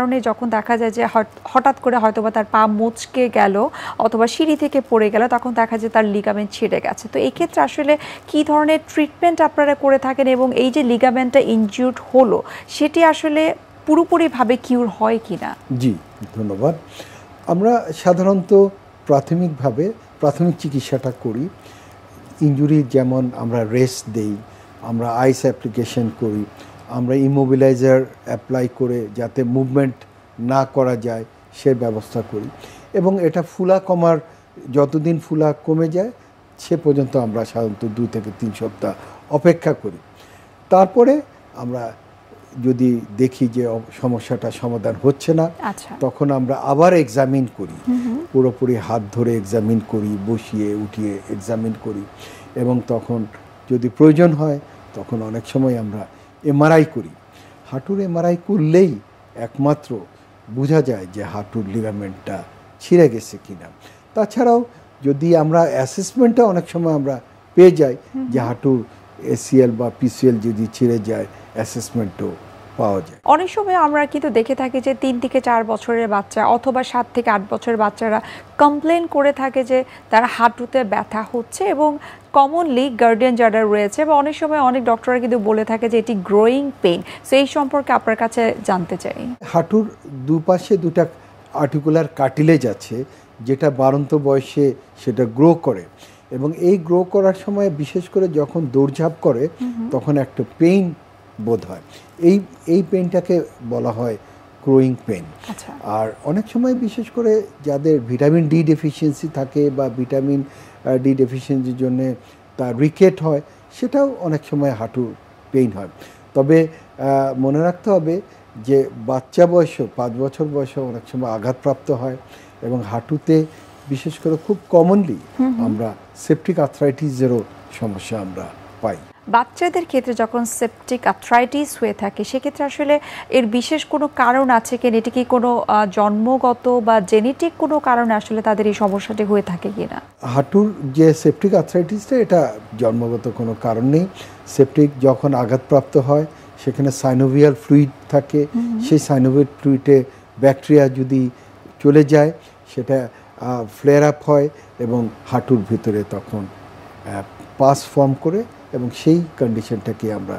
কারণে যখন দেখা যায় যে হঠাৎ করে হয়তোবা তার পা মুচকে গেল অথবা সিঁড়ি থেকে পড়ে গেল, তখন দেখা যায় তার লিগামেন্ট ছিঁড়ে গেছে। তো এই ক্ষেত্রে আসলে কি ধরনের ট্রিটমেন্ট আপনারা করে থাকেন এবং এই যে লিগামেন্টটা ইনজিউর্ড হলো সেটি আসলে পুরোপুরিভাবে কিউর হয় কিনা? জি, ধন্যবাদ। আমরা সাধারণত প্রাথমিক চিকিৎসাটা করি। ইনজুরি যেমন আমরা রেস্ট দেই, আমরা আইস অ্যাপ্লিকেশন করি, আমরা ইমোবিলাইজার অ্যাপ্লাই করে যাতে মুভমেন্ট না করা যায় সে ব্যবস্থা করি, এবং এটা ফুলা কমার যতদিন ফুলা কমে যায় সে পর্যন্ত আমরা সাধারণত 2 থেকে 3 সপ্তাহ অপেক্ষা করি। তারপরে আমরা যদি দেখি যে সমস্যাটা সমাধান হচ্ছে না, তখন আমরা আবার এক্সামিন করি, পুরোপুরি হাত ধরে এক্সামিন করি, বসিয়ে উঠিয়ে এক্সামিন করি, এবং তখন যদি প্রয়োজন হয় তখন অনেক সময় আমরা এমআরআই করি। হাঁটুর এমআরআই করলেই একমাত্র বোঝা যায় যে হাঁটুর লিগামেন্টটা ছিঁড়ে গেছে কিনা। তাছাড়াও যদি আমরা অ্যাসেসমেন্টটা অনেক সময় আমরা পেয়ে যাই যে হাঁটুর এসিএল বা পিসিএল যদি ছিঁড়ে যায়, অ্যাসেসমেন্টও পাওয়া যায়। অনেক সময় আমরা কিন্তু দেখে থাকি যে 3 থেকে 4 বছরের বাচ্চা অথবা 7 থেকে 8 বছরের বাচ্চারা কমপ্লেন করে থাকে যে তার হাঁটুতে ব্যথা হচ্ছে, এবং কমনলি গার্ডিয়ান যারা রয়েছে বা অনেক সময় অনেক ডক্টররা কিন্তু বলে থাকে যে এটি গ্রোয়িং পেইন। সো এই সম্পর্কে আপনার কাছে জানতে চাই। হাঁটুর দুপাশে দুটা আর্টিকুলার কার্টিলেজ আছে যেটা বাড়ন্ত বয়সে সেটা গ্রো করে, এবং এই গ্রো করার সময় বিশেষ করে যখন দৌড়ঝাঁপ করে তখন একটা পেইন বোধ হয়। এই পেইনটাকে বলা হয় গ্রোয়িং পেইন। আর অনেক সময় বিশেষ করে যাদের ভিটামিন ডি ডেফিসিয়েন্সি থাকে বা ভিটামিন ডি ডেফিসিয়েন্সির জন্য তার রিকেট হয়, সেটাও অনেক সময় হাঁটুর পেইন হয়। তবে মনে রাখতে হবে যে বাচ্চা বয়সে 5 বছর বয়সে অনেক সময় আঘাতপ্রাপ্ত হয়, এবং হাঁটুতে বিশেষ করে খুব কমনলি আমরা সেপটিক আর্থ্রাইটিসেরও সমস্যা আমরা পাই। বাচ্চাদের ক্ষেত্রে যখন সেপটিক আর্থ্রাইটিস হয়ে থাকে সেক্ষেত্রে আসলে এর বিশেষ কোনো কারণ আছে কিনা? এটি কি কোনো জন্মগত বা জেনেটিক কোনো কারণে আসলে তাদের এই সমস্যাটি হয়ে থাকে কিনা? হাঁটুর যে সেপটিক আর্থ্রাইটিসটা, এটা জন্মগত কোনো কারণ নেই। সেপটিক যখন আঘাতপ্রাপ্ত হয় সেখানে সাইনোভিয়াল ফ্লুইড থাকে, সেই সাইনোভিয়াল ফ্লুইডে ব্যাকটেরিয়া যদি চলে যায় সেটা ফ্লেয়ার আপ হয় এবং হাঁটুর ভিতরে তখন পাস ফর্ম করে, এবং সেই কন্ডিশনটাকে আমরা